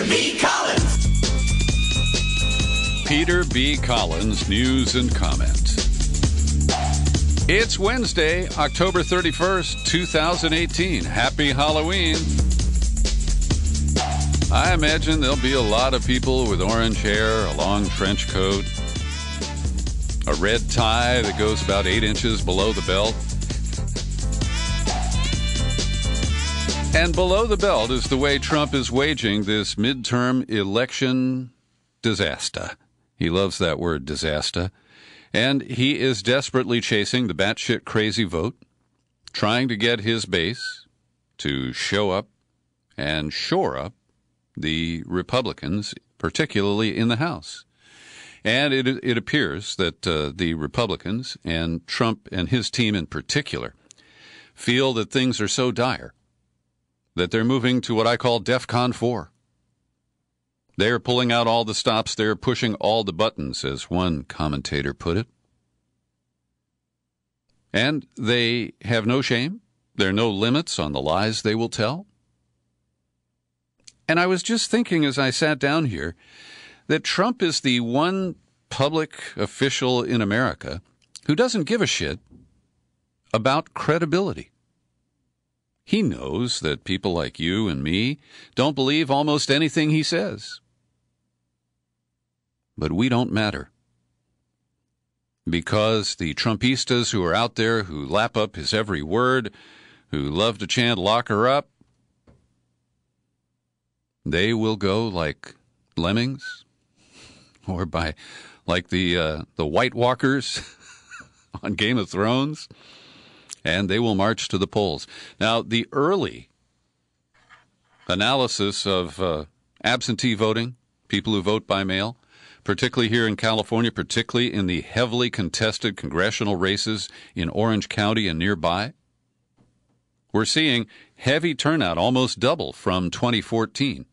B. Collins. Peter B. Collins, news and comment. It's Wednesday, October 31st, 2018. Happy Halloween. I imagine there'll be a lot of people with orange hair, a long trench coat, a red tie that goes about 8 inches below the belt. And below the belt is the way Trump is waging this midterm election disaster. He loves that word, disaster. And he is desperately chasing the batshit crazy vote, trying to get his base to show up and shore up the Republicans, particularly in the House. And it appears that the Republicans, and Trump and his team in particular, feel that things are so dire that they're moving to what I call Defcon 4. They're pulling out all the stops. They're pushing all the buttons, as one commentator put it. And they have no shame. There are no limits on the lies they will tell. And I was just thinking as I sat down here that Trump is the one public official in America who doesn't give a shit about credibility. He knows that people like you and me don't believe almost anything he says. But we don't matter. Because the Trumpistas who are out there, who lap up his every word, who love to chant "lock her up," they will go like lemmings, or like the White Walkers on Game of Thrones, and they will march to the polls. Now, the early analysis of absentee voting, people who vote by mail, particularly here in California, particularly in the heavily contested congressional races in Orange County and nearby, we're seeing heavy turnout, almost double from 2014.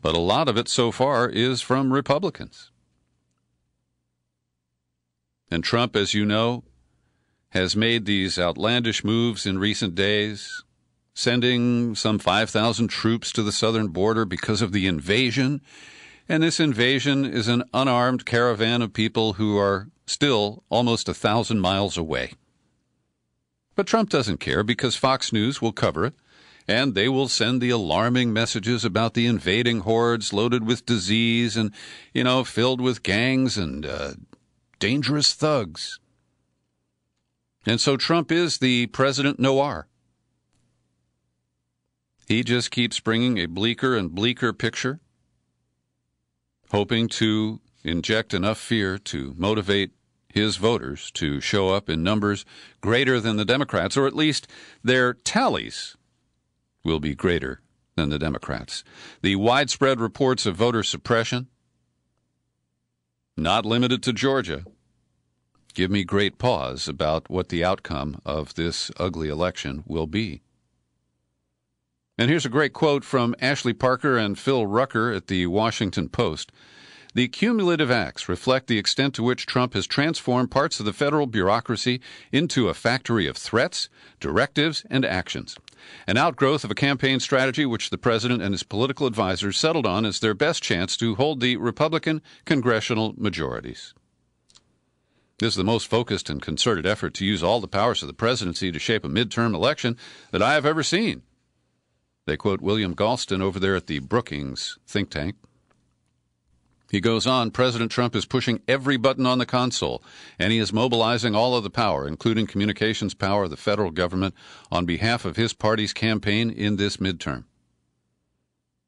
But a lot of it so far is from Republicans. And Trump, as you know, has made these outlandish moves in recent days, sending some 5,000 troops to the southern border because of the invasion. And this invasion is an unarmed caravan of people who are still almost 1,000 miles away. But Trump doesn't care because Fox News will cover it, and they will send the alarming messages about the invading hordes loaded with disease and, filled with gangs and dangerous thugs. And so Trump is the President Noir. He just keeps bringing a bleaker and bleaker picture, hoping to inject enough fear to motivate his voters to show up in numbers greater than the Democrats, or at least their tallies will be greater than the Democrats. The widespread reports of voter suppression, not limited to Georgia, give me great pause about what the outcome of this ugly election will be. And here's a great quote from Ashley Parker and Phil Rucker at the Washington Post. The cumulative acts reflect the extent to which Trump has transformed parts of the federal bureaucracy into a factory of threats, directives, and actions, an outgrowth of a campaign strategy which the president and his political advisors settled on as their best chance to hold the Republican congressional majorities. This is the most focused and concerted effort to use all the powers of the presidency to shape a midterm election that I have ever seen. They quote William Galston over there at the Brookings think tank. He goes on, President Trump is pushing every button on the console, and he is mobilizing all of the power, including communications power of the federal government, on behalf of his party's campaign in this midterm.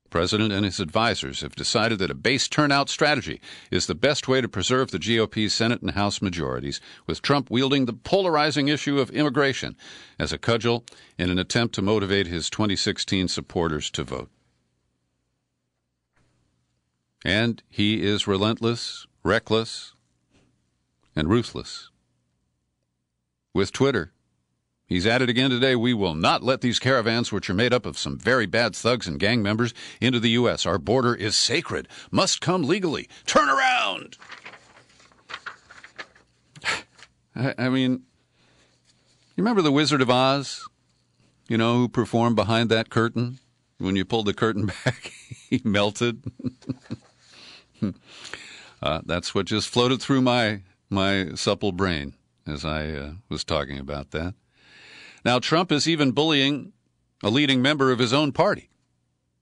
The president and his advisors have decided that a base turnout strategy is the best way to preserve the GOP's Senate and House majorities, with Trump wielding the polarizing issue of immigration as a cudgel in an attempt to motivate his 2016 supporters to vote. And he is relentless, reckless, and ruthless. With Twitter, he's at it again today. We will not let these caravans, which are made up of some very bad thugs and gang members, into the U.S. Our border is sacred, must come legally. Turn around! I mean, you remember the Wizard of Oz? Who performed behind that curtain when you pulled the curtain back, he melted. That's what just floated through my supple brain as I was talking about that. Now, Trump is even bullying a leading member of his own party.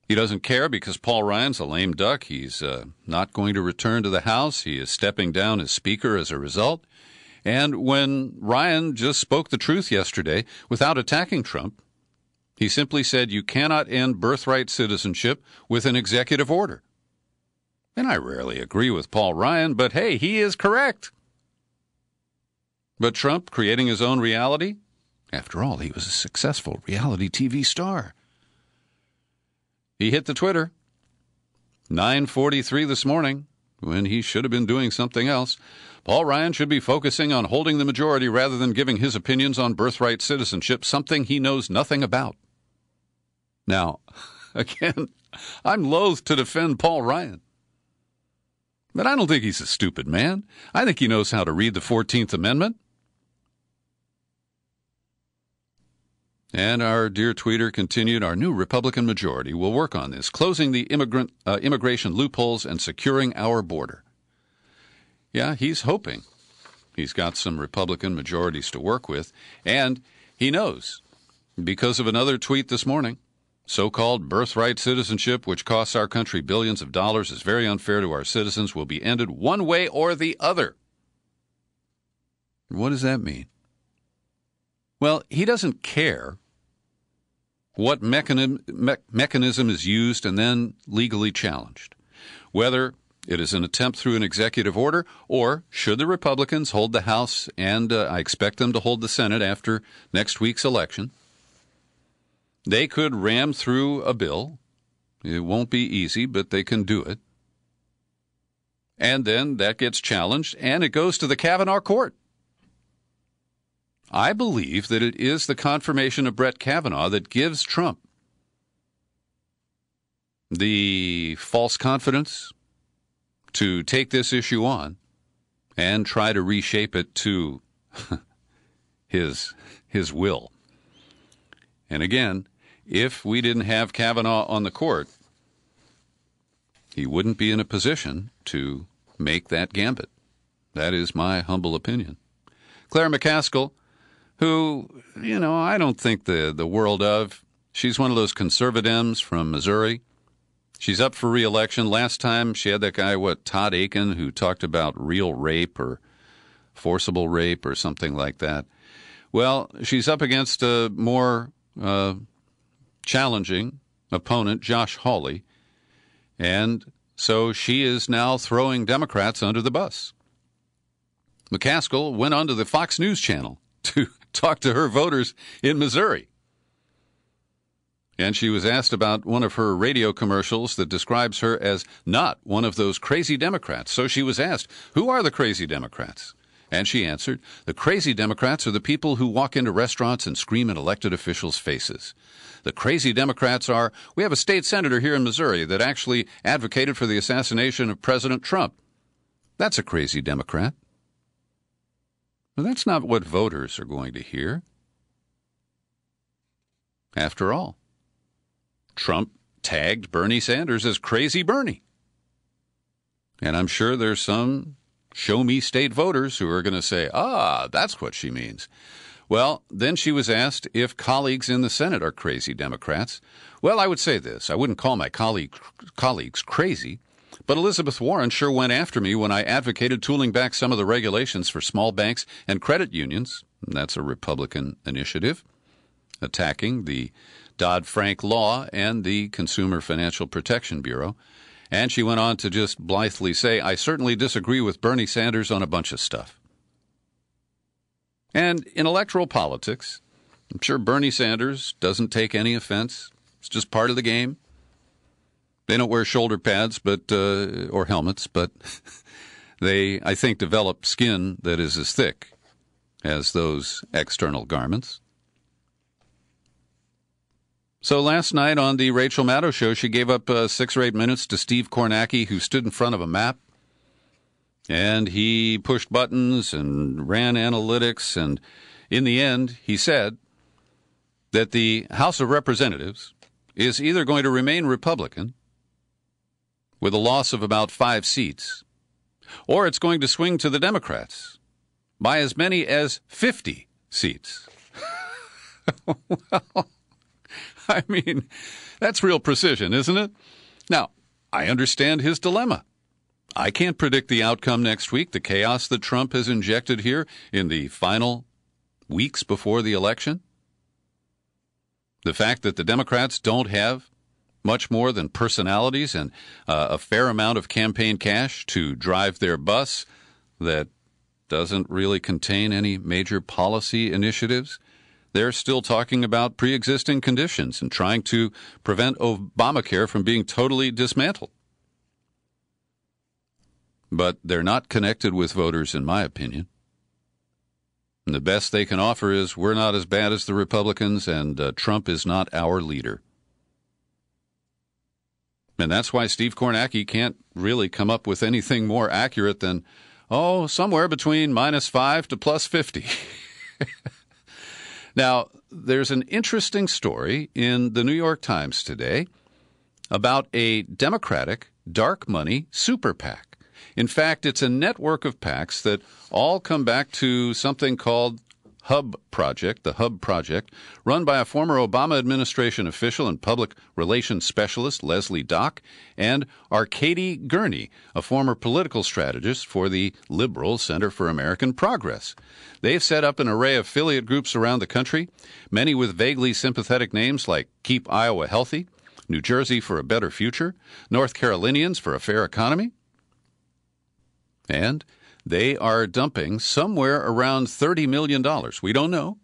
He doesn't care because Paul Ryan's a lame duck. He's not going to return to the House. He is stepping down as Speaker as a result. And when Ryan just spoke the truth yesterday without attacking Trump, he simply said you cannot end birthright citizenship with an executive order. And I rarely agree with Paul Ryan, but hey, he is correct. But Trump creating his own reality? After all, he was a successful reality TV star. He hit the Twitter. 9:43 this morning, when he should have been doing something else. Paul Ryan should be focusing on holding the majority rather than giving his opinions on birthright citizenship, something he knows nothing about. Now, again, I'm loath to defend Paul Ryan. But I don't think he's a stupid man. I think he knows how to read the 14th Amendment. And our dear tweeter continued, our new Republican majority will work on this, closing the immigration loopholes and securing our border. Yeah, he's hoping he's got some Republican majorities to work with, and he knows, because of another tweet this morning, so-called birthright citizenship, which costs our country billions of dollars, is very unfair to our citizens, will be ended one way or the other. What does that mean? Well, he doesn't care what mechanism is used and then legally challenged, whether it is an attempt through an executive order or should the Republicans hold the House, and I expect them to hold the Senate after next week's election. They could ram through a bill. It won't be easy, but they can do it. And then that gets challenged, and it goes to the Kavanaugh court. I believe that it is the confirmation of Brett Kavanaugh that gives Trump the false confidence to take this issue on and try to reshape it to his will. And again, if we didn't have Kavanaugh on the court, he wouldn't be in a position to make that gambit. That is my humble opinion. Claire McCaskill, who, I don't think the world of. She's one of those conservatives from Missouri. She's up for re-election. Last time she had that guy, Todd Aiken, who talked about real rape or forcible rape or something like that. Well, she's up against a more challenging opponent, Josh Hawley, and so she is now throwing Democrats under the bus. McCaskill went onto the Fox News channel to talk to her voters in Missouri. And she was asked about one of her radio commercials that describes her as not one of those crazy Democrats. So she was asked, who are the crazy Democrats? And she answered, the crazy Democrats are the people who walk into restaurants and scream in elected officials' faces. The crazy Democrats are, we have a state senator here in Missouri that actually advocated for the assassination of President Trump. That's a crazy Democrat. Well, that's not what voters are going to hear. After all, Trump tagged Bernie Sanders as Crazy Bernie. And I'm sure there's some show-me state voters who are going to say, that's what she means. Well, then she was asked if colleagues in the Senate are crazy Democrats. Well, I would say this. I wouldn't call my colleagues crazy, but Elizabeth Warren sure went after me when I advocated tooling back some of the regulations for small banks and credit unions. That's a Republican initiative, attacking the Dodd-Frank law and the Consumer Financial Protection Bureau. And she went on to just blithely say, I certainly disagree with Bernie Sanders on a bunch of stuff. And in electoral politics, I'm sure Bernie Sanders doesn't take any offense. It's just part of the game. They don't wear shoulder pads or helmets, but they, I think, develop skin that is as thick as those external garments. So last night on the Rachel Maddow Show, she gave up 6 or 8 minutes to Steve Kornacki, who stood in front of a map. And he pushed buttons and ran analytics. And in the end, he said that the House of Representatives is either going to remain Republican with a loss of about 5 seats, or it's going to swing to the Democrats by as many as 50 seats. Well, I mean, that's real precision, isn't it? Now, I understand his dilemma. I can't predict the outcome next week, the chaos that Trump has injected here in the final weeks before the election. The fact that the Democrats don't have much more than personalities and a fair amount of campaign cash to drive their bus that doesn't really contain any major policy initiatives. They're still talking about pre-existing conditions and trying to prevent Obamacare from being totally dismantled. But they're not connected with voters, in my opinion. And the best they can offer is, we're not as bad as the Republicans, and Trump is not our leader. And that's why Steve Kornacki can't really come up with anything more accurate than, somewhere between -5 to +50. Now, there's an interesting story in the New York Times today about a Democratic dark money super PAC. In fact, it's a network of PACs that all come back to something called the Hub Project, run by a former Obama administration official and public relations specialist, Leslie Dock, and Arkady Gurney, a former political strategist for the Liberal Center for American Progress. They've set up an array of affiliate groups around the country, many with vaguely sympathetic names like Keep Iowa Healthy, New Jersey for a Better Future, North Carolinians for a Fair Economy. And they are dumping somewhere around $30 million. We don't know,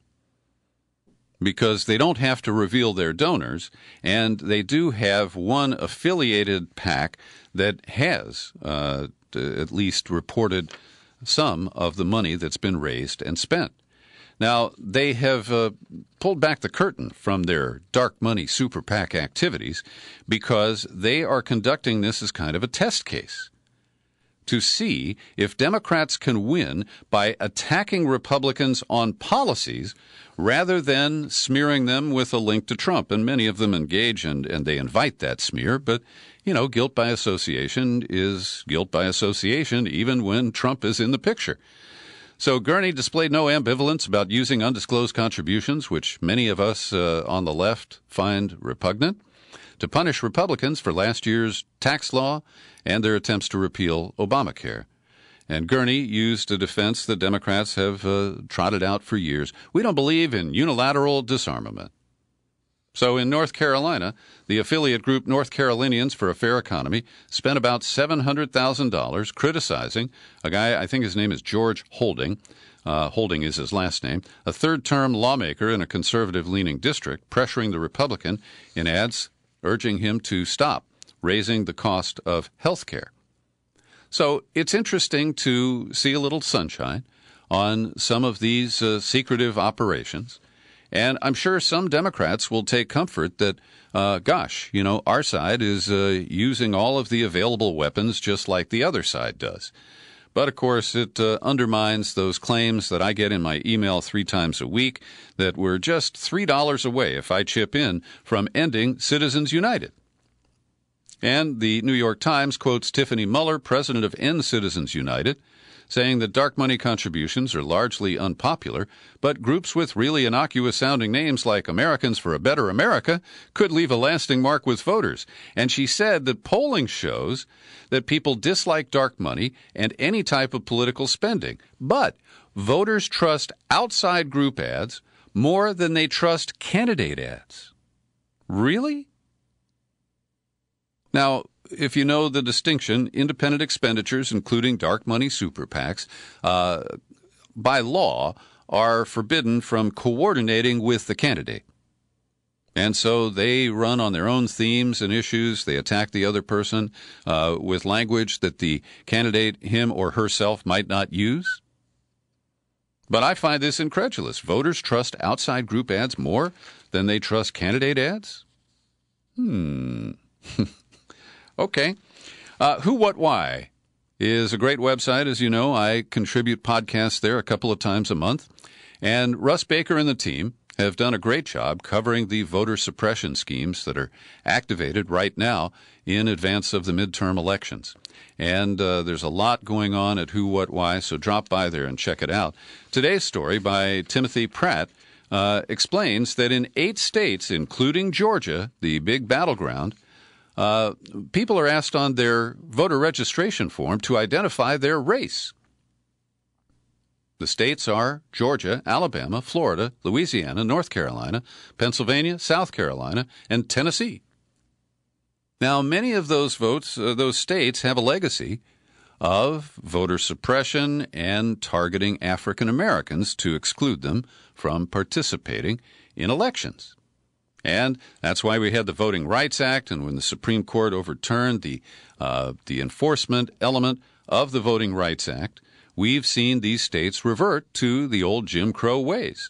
because they don't have to reveal their donors, and they do have one affiliated PAC that has at least reported some of the money that's been raised and spent. Now, they have pulled back the curtain from their dark money super PAC activities because they are conducting this as kind of a test case to see if Democrats can win by attacking Republicans on policies rather than smearing them with a link to Trump. And many of them engage and they invite that smear. But, guilt by association is guilt by association, even when Trump is in the picture. So Gurney displayed no ambivalence about using undisclosed contributions, which many of us on the left find repugnant, to punish Republicans for last year's tax law and their attempts to repeal Obamacare. And Gurney used a defense that Democrats have trotted out for years. We don't believe in unilateral disarmament. So in North Carolina, the affiliate group North Carolinians for a Fair Economy spent about $700,000 criticizing a guy, I think his name is George Holding. Holding is his last name, a third-term lawmaker in a conservative-leaning district, pressuring the Republican in ads urging him to stop raising the cost of health care. So it's interesting to see a little sunshine on some of these secretive operations. And I'm sure some Democrats will take comfort that, our side is using all of the available weapons just like the other side does. But, of course, it undermines those claims that I get in my email 3 times a week that we're just $3 away, if I chip in, from ending Citizens United. And the New York Times quotes Tiffany Muller, president of End Citizens United, saying that dark money contributions are largely unpopular, but groups with really innocuous-sounding names like Americans for a Better America could leave a lasting mark with voters. And she said that polling shows that people dislike dark money and any type of political spending, but voters trust outside group ads more than they trust candidate ads. Really? Now, if you know the distinction, independent expenditures, including dark money super PACs, by law are forbidden from coordinating with the candidate. And so they run on their own themes and issues. They attack the other person with language that the candidate, him or herself, might not use. But I find this incredulous. Voters trust outside group ads more than they trust candidate ads? Okay. Who, What, Why is a great website. As you know, I contribute podcasts there a couple of times a month. And Russ Baker and the team have done a great job covering the voter suppression schemes that are activated right now in advance of the midterm elections. And there's a lot going on at Who, What, Why, so drop by there and check it out. Today's story by Timothy Pratt explains that in 8 states, including Georgia, the big battleground, people are asked on their voter registration form to identify their race. The states are Georgia, Alabama, Florida, Louisiana, North Carolina, Pennsylvania, South Carolina, and Tennessee. Now, many of those states have a legacy of voter suppression and targeting African Americans to exclude them from participating in elections. And that's why we had the Voting Rights Act, and when the Supreme Court overturned the enforcement element of the Voting Rights Act, we've seen these states revert to the old Jim Crow ways.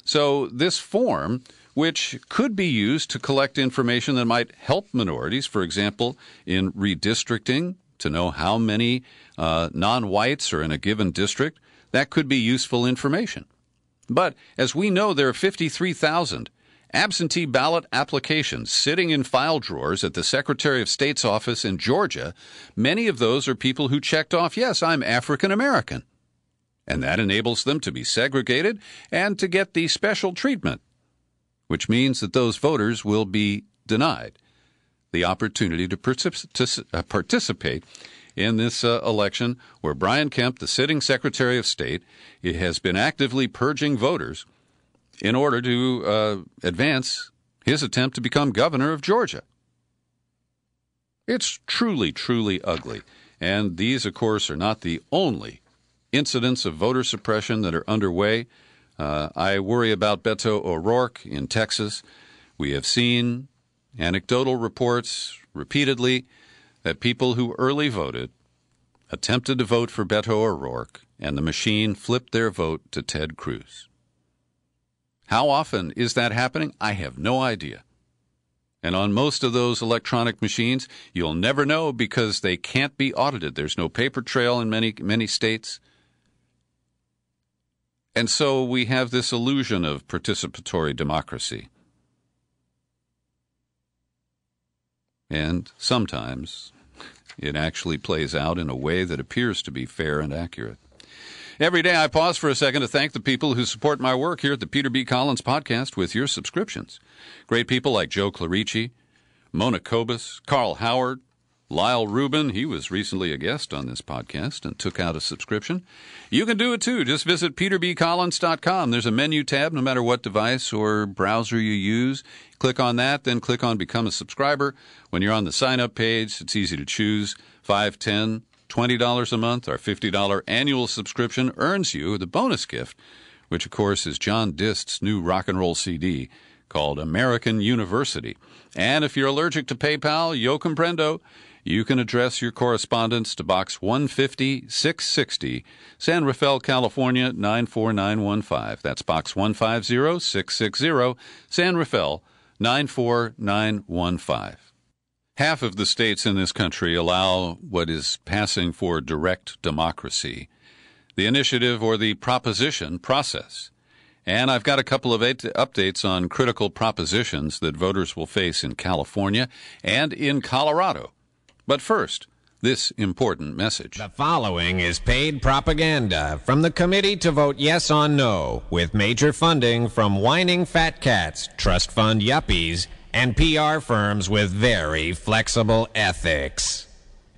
So this form, which could be used to collect information that might help minorities, for example, in redistricting, to know how many non-whites are in a given district, that could be useful information. But as we know, there are 53,000 absentee ballot applications sitting in file drawers at the Secretary of State's office in Georgia. Many of those are people who checked off, yes, I'm African American. And that enables them to be segregated and to get the special treatment, which means that those voters will be denied the opportunity to participate in this election where Brian Kemp, the sitting Secretary of State, has been actively purging voters in order to advance his attempt to become governor of Georgia. It's truly, truly ugly. And these, of course, are not the only incidents of voter suppression that are underway. I worry about Beto O'Rourke in Texas. We have seen anecdotal reports repeatedly that people who early voted attempted to vote for Beto O'Rourke, and the machine flipped their vote to Ted Cruz. How often is that happening? I have no idea. And on most of those electronic machines, you'll never know because they can't be audited. There's no paper trail in many states. And so we have this illusion of participatory democracy. And sometimes it actually plays out in a way that appears to be fair and accurate. Every day I pause for a second to thank the people who support my work here at the Peter B. Collins Podcast with your subscriptions. Great people like Joe Clarici, Mona Kobus, Carl Howard, Lyle Rubin. He was recently a guest on this podcast and took out a subscription. You can do it too. Just visit peterbcollins.com. There's a menu tab no matter what device or browser you use. Click on that, then click on Become a Subscriber. When you're on the sign-up page, it's easy to choose. $5, $10, $20 a month. Our $50 annual subscription earns you the bonus gift, which, of course, is John Dist's new rock and roll CD called American University. And if you're allergic to PayPal, yo comprendo, you can address your correspondence to Box 150-660, San Rafael, California, 94915. That's Box 150-660, San Rafael, 94915. Half of the states in this country allow what is passing for direct democracy, the initiative or the proposition process. And I've got a couple of updates on critical propositions that voters will face in California and in Colorado. But first, this important message. The following is paid propaganda from the Committee to Vote Yes on No, with major funding from whining fat cats, trust fund yuppies, and PR firms with very flexible ethics.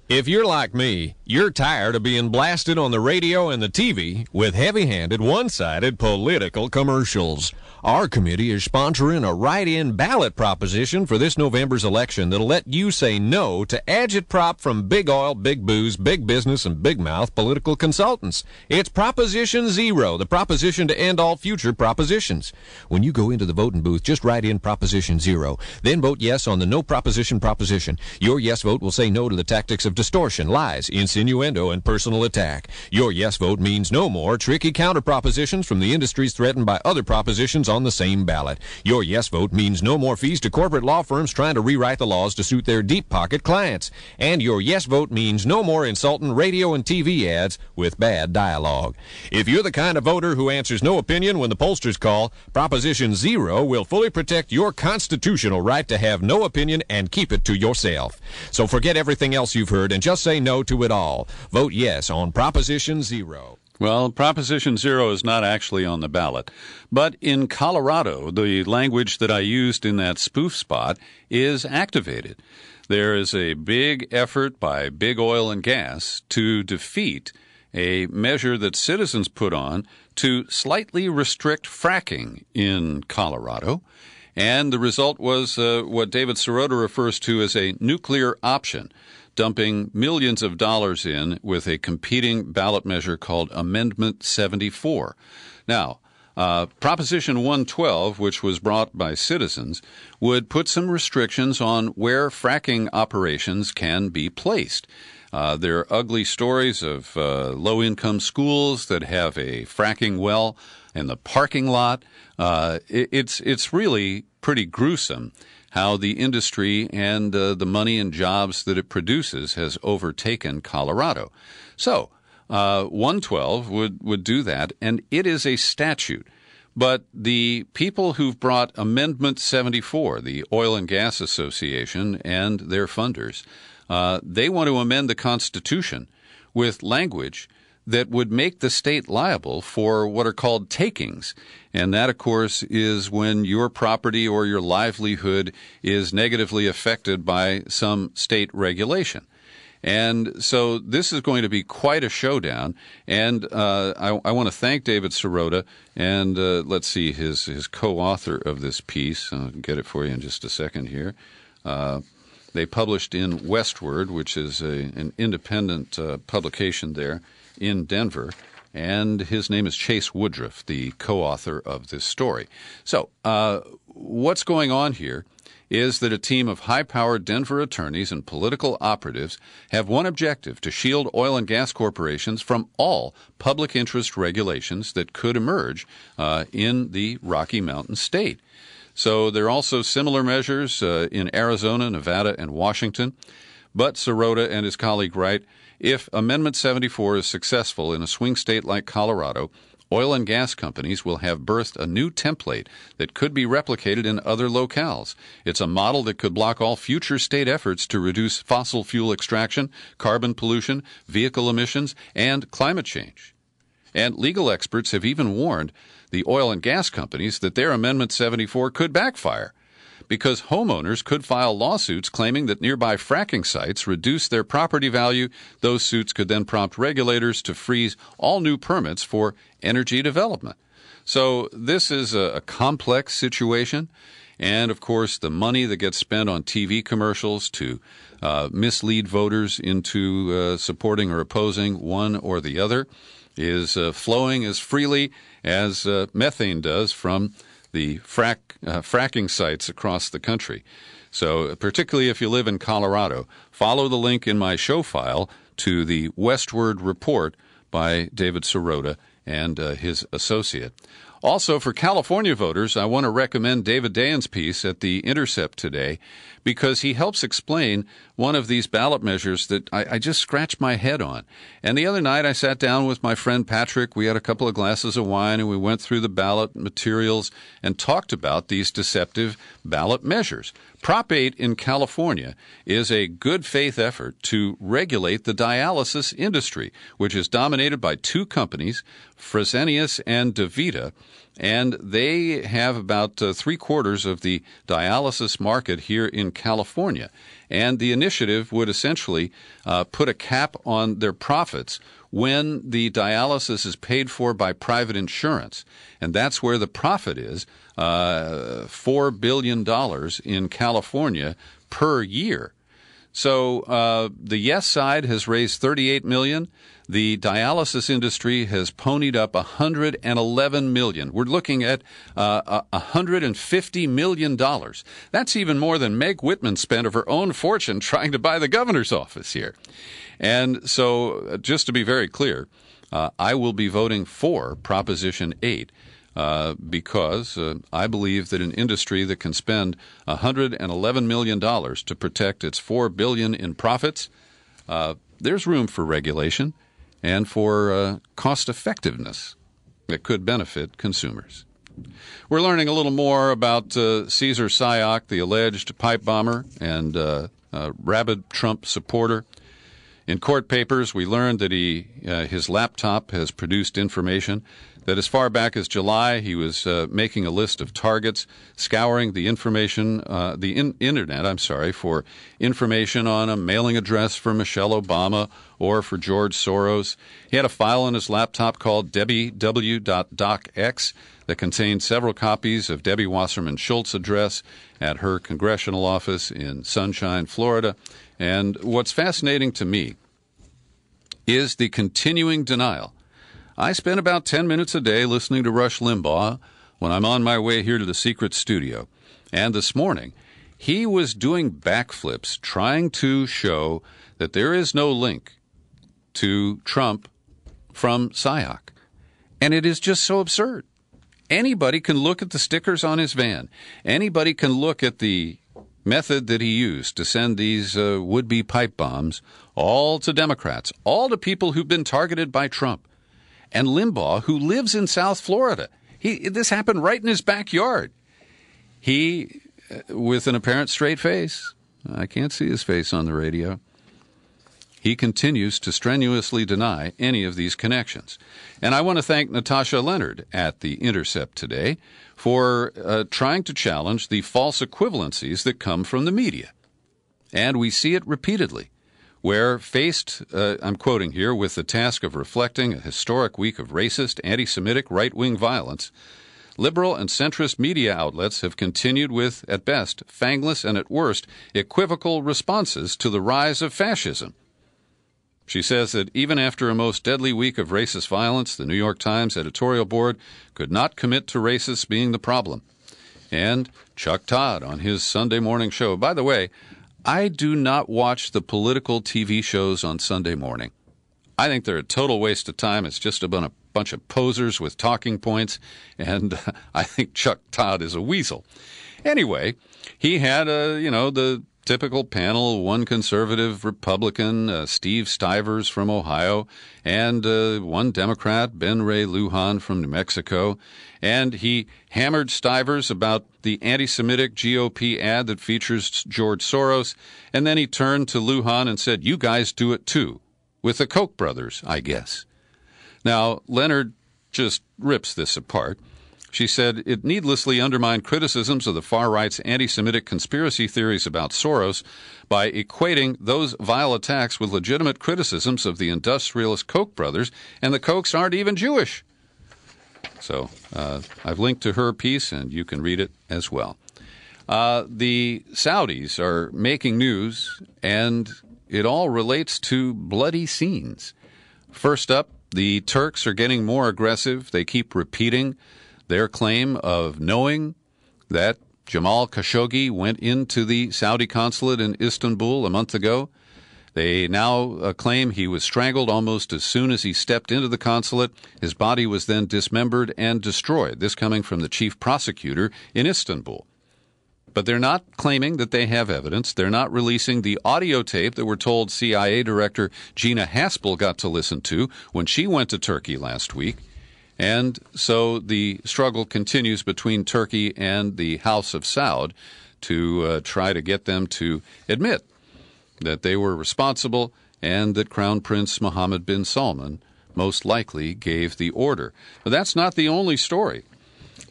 If you're like me, you're tired of being blasted on the radio and the TV with heavy-handed, one-sided political commercials. Our committee is sponsoring a write-in ballot proposition for this November's election that'll let you say no to agitprop from big oil, big booze, big business, and big mouth political consultants. It's Proposition Zero, the proposition to end all future propositions. When you go into the voting booth, just write in Proposition Zero. Then vote yes on the no proposition proposition. Your yes vote will say no to the tactics of distortion, lies, insinuendo, and personal attack. Your yes vote means no more tricky counter propositions from the industries threatened by other propositions on the same ballot. Your yes vote means no more fees to corporate law firms trying to rewrite the laws to suit their deep pocket clients. And your yes vote means no more insulting radio and TV ads with bad dialogue. If you're the kind of voter who answers no opinion when the pollsters call, Proposition 0 will fully protect your constitutional right to have no opinion and keep it to yourself. So forget everything else you've heard and just say no to it all. Vote yes on Proposition 0. Well, Proposition 0 is not actually on the ballot. But in Colorado, the language that I used in that spoof spot is activated. There is a big effort by big oil and gas to defeat a measure that citizens put on to slightly restrict fracking in Colorado. And the result was what David Sirota refers to as a nuclear option, dumping millions of dollars in with a competing ballot measure called Amendment 74. Now, Proposition 112, which was brought by citizens, would put some restrictions on where fracking operations can be placed. There are ugly stories of low-income schools that have a fracking well in the parking lot. It's really pretty gruesome how the industry and the money and jobs that it produces has overtaken Colorado. So 112 would do that, and it is a statute. But the people who've brought Amendment 74, the Oil and Gas Association and their funders, they want to amend the Constitution with language that would make the state liable for what are called takings. And that, of course, is when your property or your livelihood is negatively affected by some state regulation. And so this is going to be quite a showdown. And I want to thank David Sirota and let's see, his co-author of this piece. I'll get it for you in just a second here. They published in Westward, which is an independent publication there in Denver, and his name is Chase Woodruff, the co-author of this story. So what's going on here is that a team of high-powered Denver attorneys and political operatives have one objective: to shield oil and gas corporations from all public interest regulations that could emerge in the Rocky Mountain state. So there are also similar measures in Arizona, Nevada, and Washington. But Sirota and his colleague write, if Amendment 74 is successful in a swing state like Colorado, oil and gas companies will have birthed a new template that could be replicated in other locales. It's a model that could block all future state efforts to reduce fossil fuel extraction, carbon pollution, vehicle emissions, and climate change. And legal experts have even warned the oil and gas companies that their Amendment 74 could backfire, because homeowners could file lawsuits claiming that nearby fracking sites reduce their property value. Those suits could then prompt regulators to freeze all new permits for energy development. So this is a complex situation. And, of course, the money that gets spent on TV commercials to mislead voters into supporting or opposing one or the other is flowing as freely as methane does from the fracking sites across the country. So particularly if you live in Colorado, follow the link in my show file to the Westward report by David Sirota and his associate. Also, for California voters, I want to recommend David Dayen's piece at The Intercept today, because he helps explain one of these ballot measures that I just scratched my head on. And the other night I sat down with my friend Patrick. We had a couple of glasses of wine, and we went through the ballot materials and talked about these deceptive ballot measures. Prop 8 in California is a good faith effort to regulate the dialysis industry, which is dominated by two companies, Fresenius and DaVita, and they have about 3/4 of the dialysis market here in California. And the initiative would essentially put a cap on their profits when the dialysis is paid for by private insurance. And that's where the profit is, $4 billion in California per year. So the yes side has raised $38 million. The dialysis industry has ponied up $111 million. We're looking at $150 million. That's even more than Meg Whitman spent of her own fortune trying to buy the governor's office here. And so, just to be very clear, I will be voting for Proposition 8 because I believe that an industry that can spend $111 million to protect its $4 billion in profits, there's room for regulation and for cost effectiveness that could benefit consumers. We're learning a little more about Cesar Sayoc, the alleged pipe bomber and rabid Trump supporter. In court papers, we learned that his laptop has produced information that as far back as July, he was making a list of targets, scouring the internet, for information on a mailing address for Michelle Obama or for George Soros. He had a file on his laptop called debbiew.docx that contained several copies of Debbie Wasserman Schultz's address at her congressional office in Sunshine, Florida. And what's fascinating to me is the continuing denial. I spend about 10 minutes a day listening to Rush Limbaugh when I'm on my way here to the secret studio. And this morning, he was doing backflips trying to show that there is no link to Trump from Sayoc. And it is just so absurd. Anybody can look at the stickers on his van. Anybody can look at the method that he used to send these would-be pipe bombs all to Democrats, all to people who've been targeted by Trump. And Limbaugh, who lives in South Florida, this happened right in his backyard. He, with an apparent straight face, I can't see his face on the radio, he continues to strenuously deny any of these connections. And I want to thank Natasha Leonard at The Intercept today for trying to challenge the false equivalencies that come from the media. And we see it repeatedly, where faced, I'm quoting here, with the task of reflecting a historic week of racist, anti-Semitic, right-wing violence, liberal and centrist media outlets have continued with, at best, fangless and at worst, equivocal responses to the rise of fascism. She says that even after a most deadly week of racist violence, the New York Times editorial board could not commit to racists being the problem. And Chuck Todd on his Sunday morning show. By the way, I do not watch the political TV shows on Sunday morning. I think they're a total waste of time. It's just a bunch of posers with talking points, and I think Chuck Todd is a weasel. Anyway, he had the typical panel, one conservative Republican, Steve Stivers from Ohio, and one Democrat, Ben Ray Lujan from New Mexico. And he hammered Stivers about the anti-Semitic GOP ad that features George Soros, and then he turned to Lujan and said, "You guys do it too," with the Koch brothers, I guess. Now, Leonard just rips this apart. She said, "It needlessly undermined criticisms of the far right's anti-Semitic conspiracy theories about Soros by equating those vile attacks with legitimate criticisms of the industrialist Koch brothers, and the Kochs aren't even Jewish." So I've linked to her piece, and you can read it as well. The Saudis are making news, and it all relates to bloody scenes. First up, the Turks are getting more aggressive. They keep repeating their claim of knowing that Jamal Khashoggi went into the Saudi consulate in Istanbul a month ago. They now claim he was strangled almost as soon as he stepped into the consulate. His body was then dismembered and destroyed, this coming from the chief prosecutor in Istanbul. But they're not claiming that they have evidence. They're not releasing the audio tape that we're told CIA Director Gina Haspel got to listen to when she went to Turkey last week. And so the struggle continues between Turkey and the House of Saud to try to get them to admit that they were responsible and that Crown Prince Mohammed bin Salman most likely gave the order. But that's not the only story.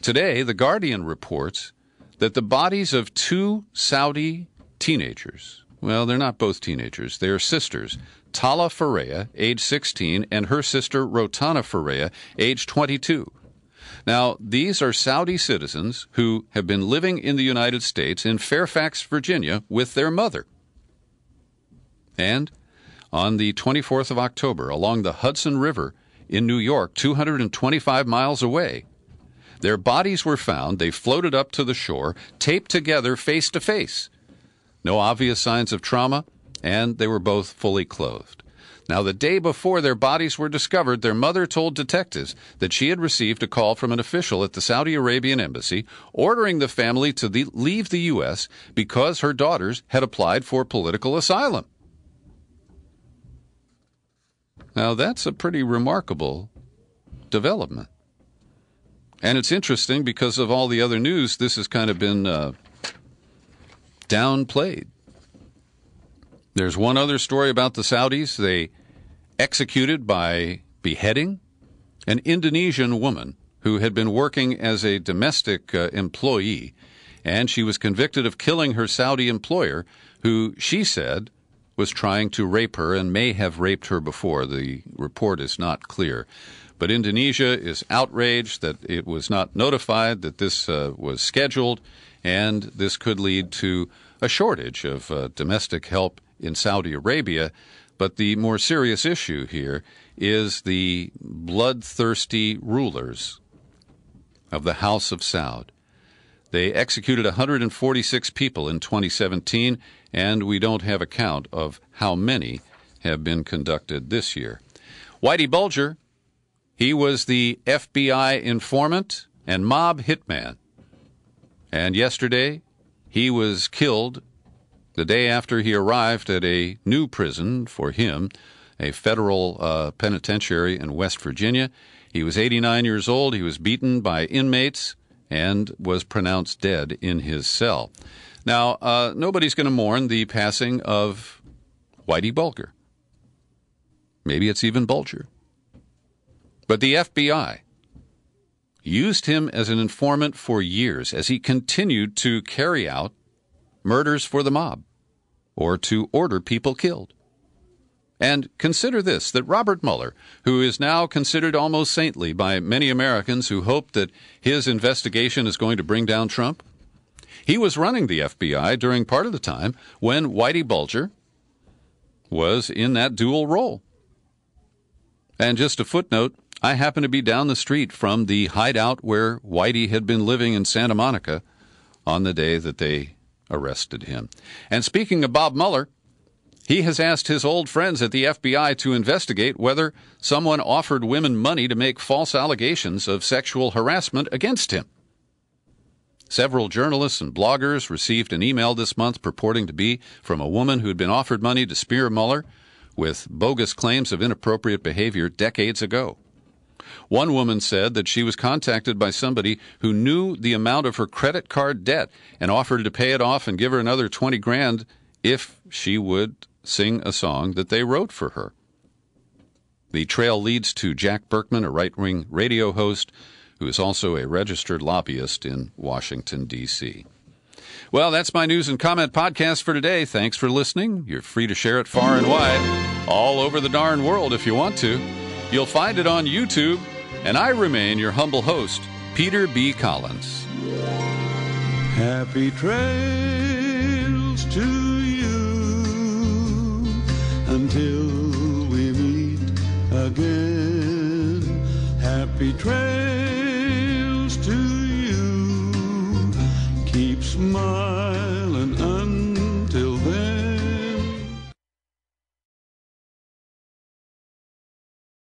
Today, The Guardian reports that the bodies of two Saudi teenagers, well, they're not both teenagers, they're sisters, Tala Fareya, age 16, and her sister Rotana Fareya, age 22. Now, these are Saudi citizens who have been living in the United States in Fairfax, Virginia, with their mother. And on the 24th of October, along the Hudson River in New York, 225 miles away, their bodies were found. They floated up to the shore, taped together face to face. No obvious signs of trauma, and they were both fully clothed. Now, the day before their bodies were discovered, their mother told detectives that she had received a call from an official at the Saudi Arabian embassy ordering the family to leave the U.S. because her daughters had applied for political asylum. Now, that's a pretty remarkable development. And it's interesting because of all the other news, this has kind of been downplayed. There's one other story about the Saudis. They executed by beheading an Indonesian woman who had been working as a domestic employee, and she was convicted of killing her Saudi employer, who she said was trying to rape her and may have raped her before. The report is not clear. But Indonesia is outraged that it was not notified that this was scheduled, and this could lead to a shortage of domestic help in Saudi Arabia. But the more serious issue here is the bloodthirsty rulers of the House of Saud. They executed 146 people in 2017, and we don't have a count of how many have been conducted this year. Whitey Bulger, he was the FBI informant and mob hitman. And yesterday, he was killed the day after he arrived at a new prison for him, a federal penitentiary in West Virginia. He was 89 years old. He was beaten by inmates and was pronounced dead in his cell. Now, nobody's going to mourn the passing of Whitey Bulger. Maybe it's even Bulger. But the FBI used him as an informant for years as he continued to carry out murders for the mob or to order people killed. And consider this, that Robert Mueller, who is now considered almost saintly by many Americans who hope that his investigation is going to bring down Trump, he was running the FBI during part of the time when Whitey Bulger was in that dual role. And just a footnote, I happened to be down the street from the hideout where Whitey had been living in Santa Monica on the day that they arrested him. And speaking of Bob Mueller, he has asked his old friends at the FBI to investigate whether someone offered women money to make false allegations of sexual harassment against him. Several journalists and bloggers received an email this month purporting to be from a woman who had been offered money to smear Mueller with bogus claims of inappropriate behavior decades ago. One woman said that she was contacted by somebody who knew the amount of her credit card debt and offered to pay it off and give her another $20,000 if she would sing a song that they wrote for her. The trail leads to Jack Berkman, a right-wing radio host who is also a registered lobbyist in Washington, D.C. Well, that's my news and comment podcast for today. Thanks for listening. You're free to share it far and wide, all over the darn world if you want to. You'll find it on YouTube, and I remain your humble host, Peter B. Collins. Happy trails to you until we meet again. Happy trails.